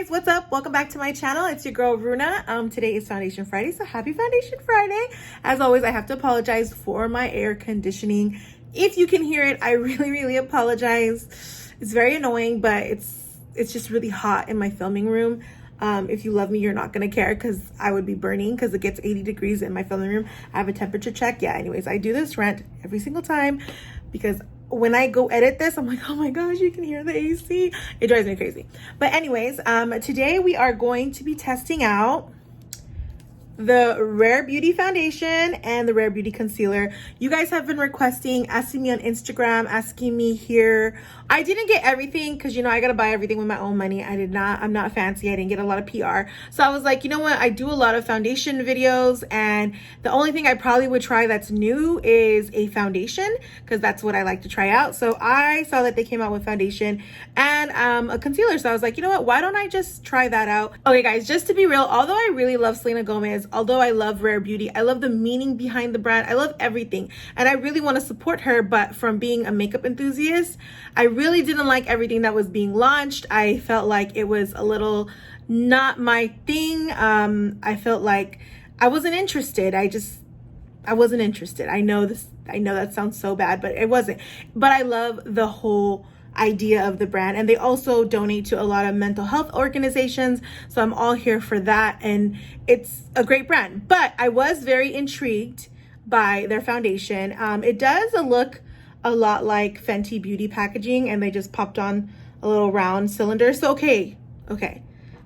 guys, what's up? Welcome back to my channel. It's your girl Runa. Today is Foundation Friday, so happy Foundation Friday. As always, I have to apologize for my air conditioning. If you can hear it, I really apologize. It's very annoying, but it's just really hot in my filming room. If you love me, you're not gonna care because I would be burning because it gets 80 degrees in my filming room. I have a temperature check. Yeah, anyways, I do this rant every single time because when I go edit this, I'm like, oh my gosh, you can hear the AC. It drives me crazy. But anyways, today we are going to be testing out the Rare Beauty foundation and the Rare Beauty concealer. You guys have been requesting, asking me on Instagram, asking me here. I didn't get everything because, you know, I gotta buy everything with my own money. I'm not fancy. I didn't get a lot of PR. So I was like, you know what? I do a lot of foundation videos, and the only thing I probably would try that's new is a foundation because that's what I like to try out. So I saw that they came out with foundation and a concealer. So I was like, you know what? Why don't I just try that out? Okay, guys, just to be real, although I really love Selena Gomez, although I love Rare Beauty, I love the meaning behind the brand. I love everything. And I really want to support her, but from being a makeup enthusiast, I really didn't like everything that was being launched. I felt like it was a little not my thing. I felt like I wasn't interested. I wasn't interested. I know that sounds so bad, but it wasn't. But I love the whole idea of the brand, and they also donate to a lot of mental health organizations, so I'm all here for that, and it's a great brand. But I was very intrigued by their foundation. It does look a lot like Fenty Beauty packaging, and they just popped on a little round cylinder. So okay,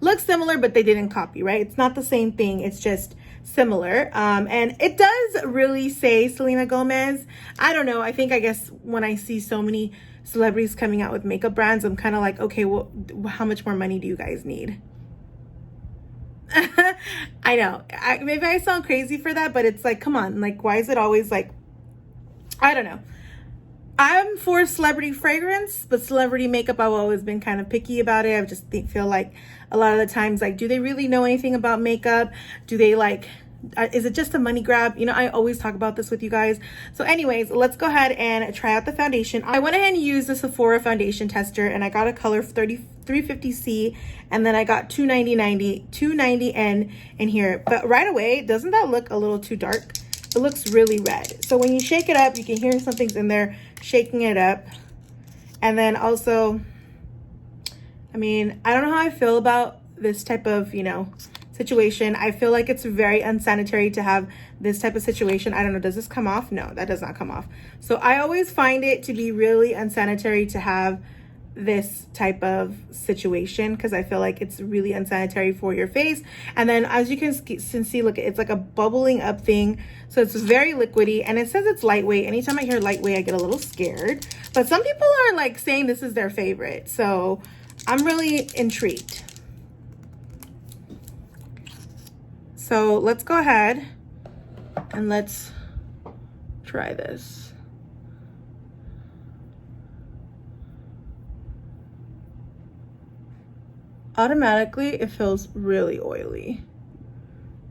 looks similar, but they didn't copy, right? It's not the same thing, it's just similar. And it does really say Selena Gomez. I don't know, I guess when I see so many celebrities coming out with makeup brands, I'm kind of like, okay, well, how much more money do you guys need? I know, maybe I sound crazy for that, but it's like, come on, like, why is it always like, I don't know. I'm for celebrity fragrance, but celebrity makeup, I've always been kind of picky about it. I just feel like a lot of the times, like, do they really know anything about makeup? Do they like, is it just a money grab? You know, I always talk about this with you guys. So anyways, let's go ahead and try out the foundation. I went ahead and used the Sephora foundation tester, and I got a color 350C, and then I got 290N in here. But right away, doesn't that look a little too dark? It looks really red. So when you shake it up, you can hear something's in there shaking it up. And then also, I mean, I don't know how I feel about this type of, you know, situation. I feel like it's very unsanitary to have this type of situation. I don't know, does this come off? No, that does not come off. So I always find it to be really unsanitary to have this type of situation because I feel like it's really unsanitary for your face. And then as you can see, look, it's like a bubbling up thing, so it's very liquidy, and it says it's lightweight. Anytime I hear lightweight, I get a little scared, but some people are like saying this is their favorite, so I'm really intrigued. So let's go ahead and let's try this. Automatically, it feels really oily.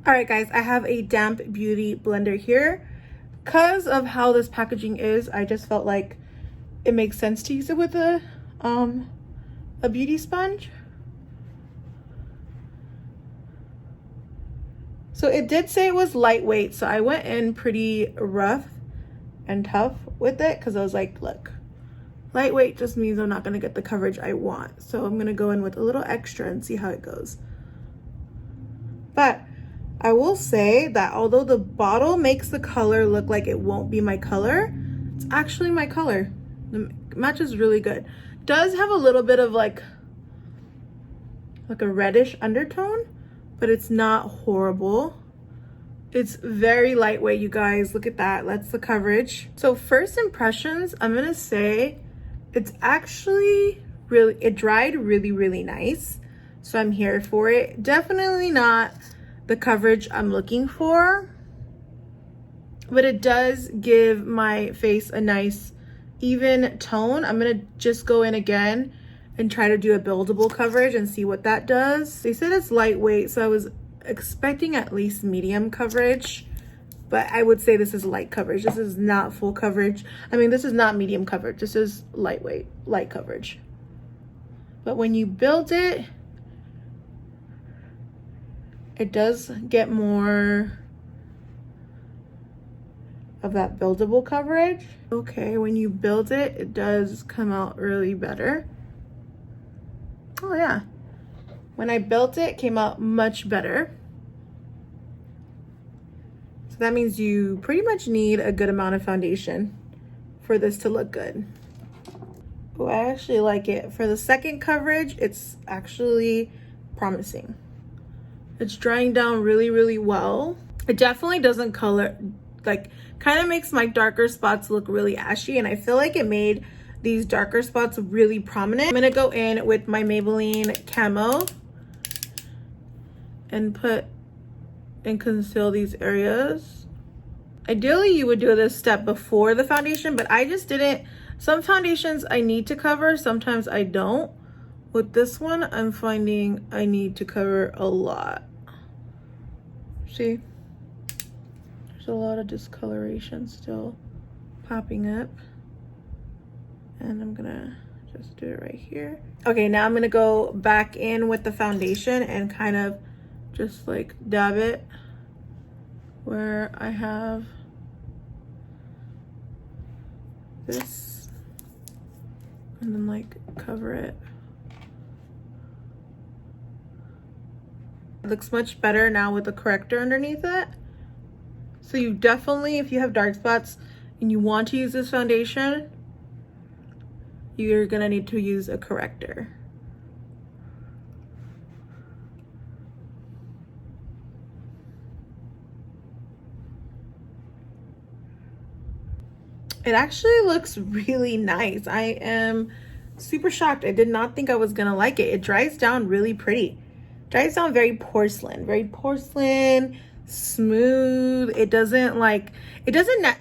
All right, guys, I have a damp beauty blender here. Because of how this packaging is, I just felt like it makes sense to use it with a beauty sponge. So it did say it was lightweight, so I went in pretty rough and tough with it because I was like, look, lightweight just means I'm not going to get the coverage I want. So I'm going to go in with a little extra and see how it goes. But I will say that although the bottle makes the color look like it won't be my color, it's actually my color. The match is really good. Does have a little bit of like a reddish undertone, but it's not horrible. It's very lightweight, you guys. Look at that. That's the coverage. So first impressions, I'm going to say it's actually really, it dried really nice. So I'm here for it. Definitely not the coverage I'm looking for, but it does give my face a nice even tone. I'm gonna just go in again and try to do a buildable coverage and see what that does. They said it's lightweight, so I was expecting at least medium coverage, but I would say this is light coverage. This is not full coverage. I mean, this is not medium coverage. This is light coverage. But when you build it, It does get more of that buildable coverage. Okay, when you build it, it does come out really better. Oh yeah, when I built it, it came out much better. So that means you pretty much need a good amount of foundation for this to look good. Oh, I actually like it. For the second coverage, it's actually promising. It's drying down really, really well. It definitely doesn't color, like, kind of makes my darker spots look really ashy, and I feel like it made these darker spots really prominent. I'm gonna go in with my Maybelline Camo and put and conceal these areas. Ideally, you would do this step before the foundation, but I just didn't. Some foundations I need to cover, sometimes I don't. With this one, I'm finding I need to cover a lot. See? There's a lot of discoloration still popping up. And I'm gonna just do it right here. Okay, now I'm gonna go back in with the foundation and kind of just like dab it where I have this, and then like cover it. It looks much better now with the corrector underneath it. So you definitely, if you have dark spots and you want to use this foundation, you're gonna need to use a corrector. It actually looks really nice. I am super shocked. I did not think I was gonna like it. It dries down really pretty. Dries down very porcelain, smooth. It doesn't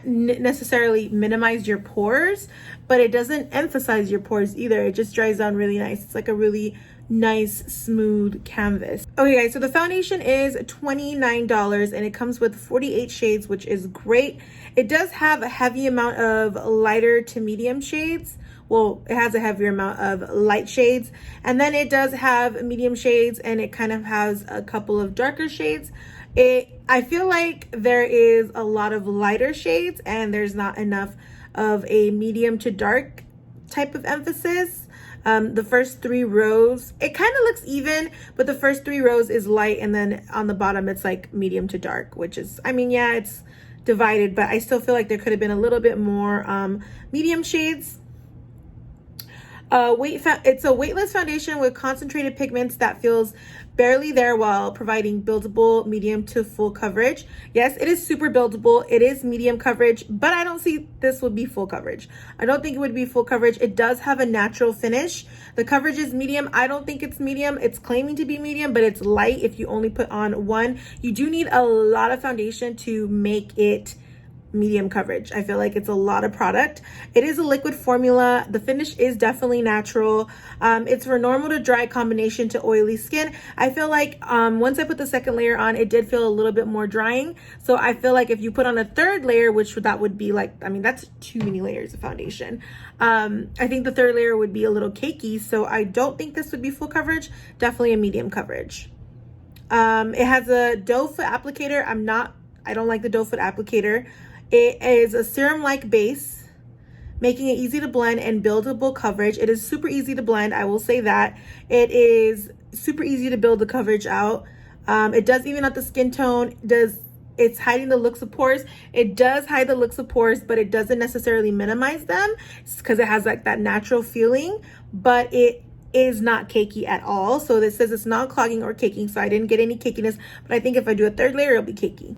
necessarily minimize your pores, but it doesn't emphasize your pores either. It just dries down really nice. It's like a really nice smooth canvas. Okay guys, so the foundation is $29 and it comes with 48 shades, which is great. It does have a heavy amount of lighter to medium shades. Well, it has a heavier amount of light shades, and then it does have medium shades, and it kind of has a couple of darker shades. I feel like there is a lot of lighter shades and there's not enough of a medium to dark type of emphasis. The first 3 rows, it kind of looks even, but the first 3 rows is light, and then on the bottom it's like medium to dark, which is, I mean, yeah, it's divided, but I still feel like there could have been a little bit more medium shades. It's a weightless foundation with concentrated pigments that feels barely there while providing buildable medium to full coverage. Yes, it is super buildable. It is medium coverage, but I don't see this would be full coverage. I don't think it would be full coverage. It does have a natural finish. The coverage is medium. I don't think it's medium. It's claiming to be medium, but it's light if you only put on one. You do need a lot of foundation to make it medium coverage. I feel like it's a lot of product. It is a liquid formula. The finish is definitely natural. It's for normal to dry combination to oily skin. I feel like once I put the second layer on, it did feel a little bit more drying. So I feel like if you put on a third layer, which that would be like, I mean, that's too many layers of foundation. I think the third layer would be a little cakey. So I don't think this would be full coverage. Definitely a medium coverage. It has a doe foot applicator. I don't like the doe foot applicator. It is a serum-like base, making it easy to blend and buildable coverage. It is super easy to blend, I will say that. It is super easy to build the coverage out. It does even out the skin tone. It's hiding the looks of pores. It does hide the looks of pores, but it doesn't necessarily minimize them because it has like that natural feeling, but it is not cakey at all. So this says it's not clogging or caking, so I didn't get any cakiness, but I think if I do a third layer, it'll be cakey.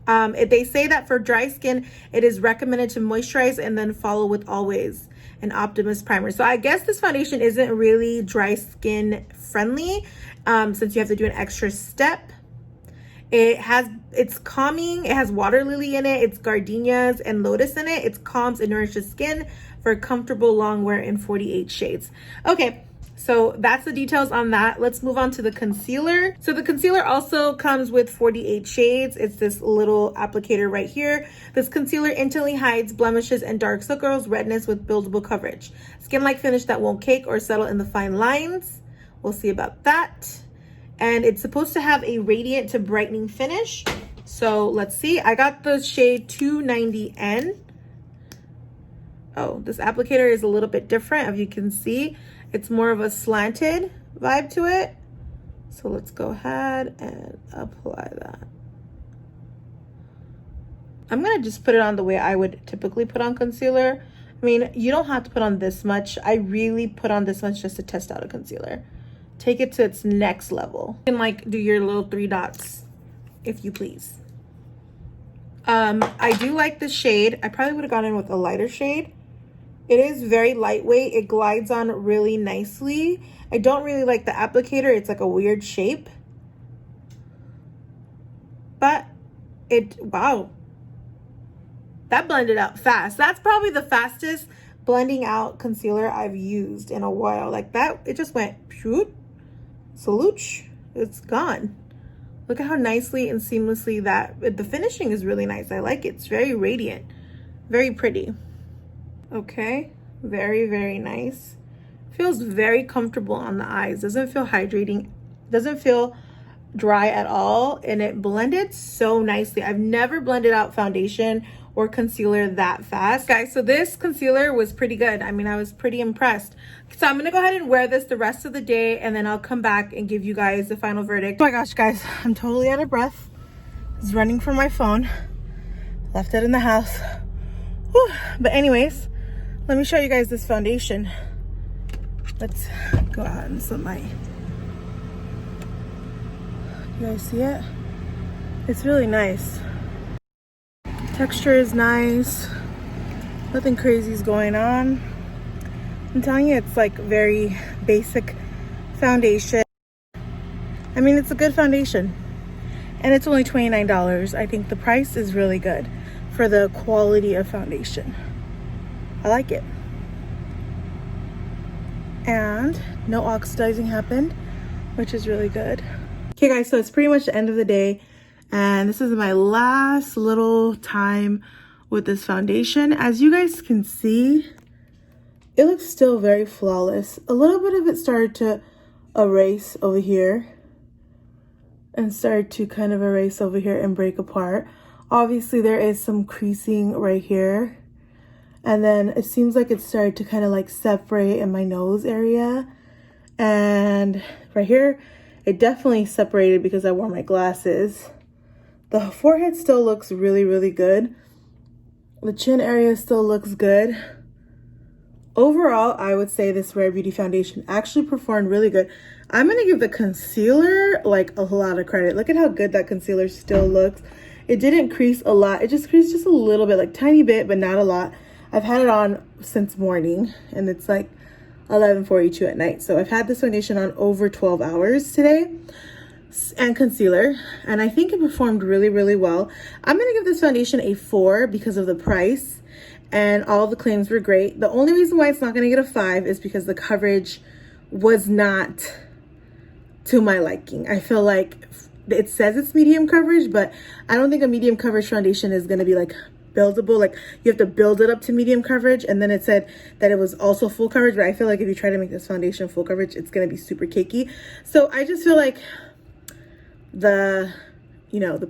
They say that for dry skin, it is recommended to moisturize and then follow with Always an Optimus primer. So I guess this foundation isn't really dry skin friendly, since you have to do an extra step. It's calming. It has water lily in it. It's gardenias and lotus in it. It calms and nourishes skin for comfortable long wear in 48 shades. Okay. So that's the details on that. Let's move on to the concealer. So the concealer also comes with 48 shades. It's this little applicator right here. This concealer instantly hides blemishes and dark circles, redness with buildable coverage. Skin-like finish that won't cake or settle in the fine lines. We'll see about that. and it's supposed to have a radiant to brightening finish. So let's see. I got the shade 290N. Oh, this applicator is a little bit different. As you can see, it's more of a slanted vibe to it. So let's go ahead and apply that. I'm gonna just put it on the way I would typically put on concealer. I mean, you don't have to put on this much. I really put on this much just to test out a concealer. Take it to its next level. You can like do your little 3 dots, if you please. I do like the shade. I probably would have gone in with a lighter shade. It is very lightweight. It glides on really nicely. I don't really like the applicator. It's like a weird shape. But wow. That blended out fast. That's probably the fastest blending out concealer I've used in a while. Like that, it just went shoot, salooch, it's gone. Look at how nicely and seamlessly the finishing is really nice. I like it. It's very radiant, very pretty. Okay, very, very nice. Feels very comfortable on the eyes. Doesn't feel hydrating, doesn't feel dry at all, and it blended so nicely. I've never blended out foundation or concealer that fast, guys. So this concealer was pretty good. I mean, I was pretty impressed. So I'm gonna go ahead and wear this the rest of the day, and then I'll come back and give you guys the final verdict. Oh my gosh, guys, I'm totally out of breath. I was running for my phone, left it in the house. Whew. But anyways, let me show you guys this foundation. Let's go out and set my, you guys see it? It's really nice. Texture is nice. Nothing crazy is going on. I'm telling you, it's like very basic foundation. I mean, it's a good foundation. And it's only $29. I think the price is really good for the quality of foundation. I like it. And no oxidizing happened, which is really good. Okay guys, so it's pretty much the end of the day. And this is my last little time with this foundation. As you guys can see, it looks still very flawless. A little bit of it started to erase over here and started to kind of erase over here and break apart. Obviously, there is some creasing right here. And then it seems like it started to kind of like separate in my nose area. And right here, it definitely separated because I wore my glasses. The forehead still looks really, really good. The chin area still looks good. Overall, I would say this Rare Beauty foundation actually performed really good. I'm going to give the concealer like a lot of credit. Look at how good that concealer still looks. It didn't crease a lot. It just creased just a little bit, like tiny bit, but not a lot. I've had it on since morning and it's like 11:42 at night. So I've had this foundation on over 12 hours today. And concealer, and I think it performed really, really well. I'm gonna give this foundation a 4 because of the price, and all the claims were great. The only reason why it's not gonna get a 5 is because the coverage was not to my liking. I feel like it says it's medium coverage, but I don't think a medium coverage foundation is gonna be like buildable. Like you have to build it up to medium coverage, and then it said that it was also full coverage, but I feel like if you try to make this foundation full coverage, it's gonna be super cakey. So I just feel like the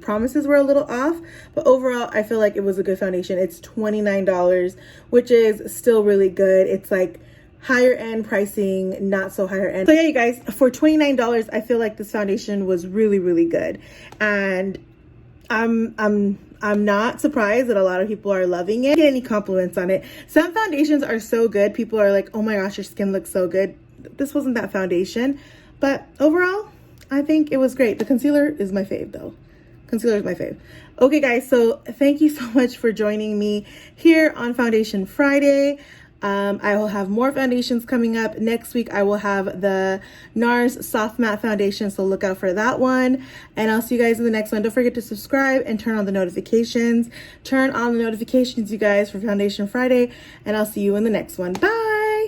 promises were a little off, but overall I feel like it was a good foundation. It's $29, which is still really good. It's like higher end pricing, not so higher end. So yeah, you guys, for $29, I feel like this foundation was really, really good. And I'm not surprised that a lot of people are loving it. I get any compliments on it. Some foundations are so good. People are like, oh my gosh, your skin looks so good. This wasn't that foundation, but overall, I think it was great. The concealer is my fave though. Concealer is my fave. Okay guys, so thank you so much for joining me here on Foundation Friday. I will have more foundations coming up. Next week, I will have the NARS Soft Matte Foundation, so look out for that one. And I'll see you guys in the next one. Don't forget to subscribe and turn on the notifications. Turn on the notifications, you guys, for Foundation Friday, and I'll see you in the next one. Bye!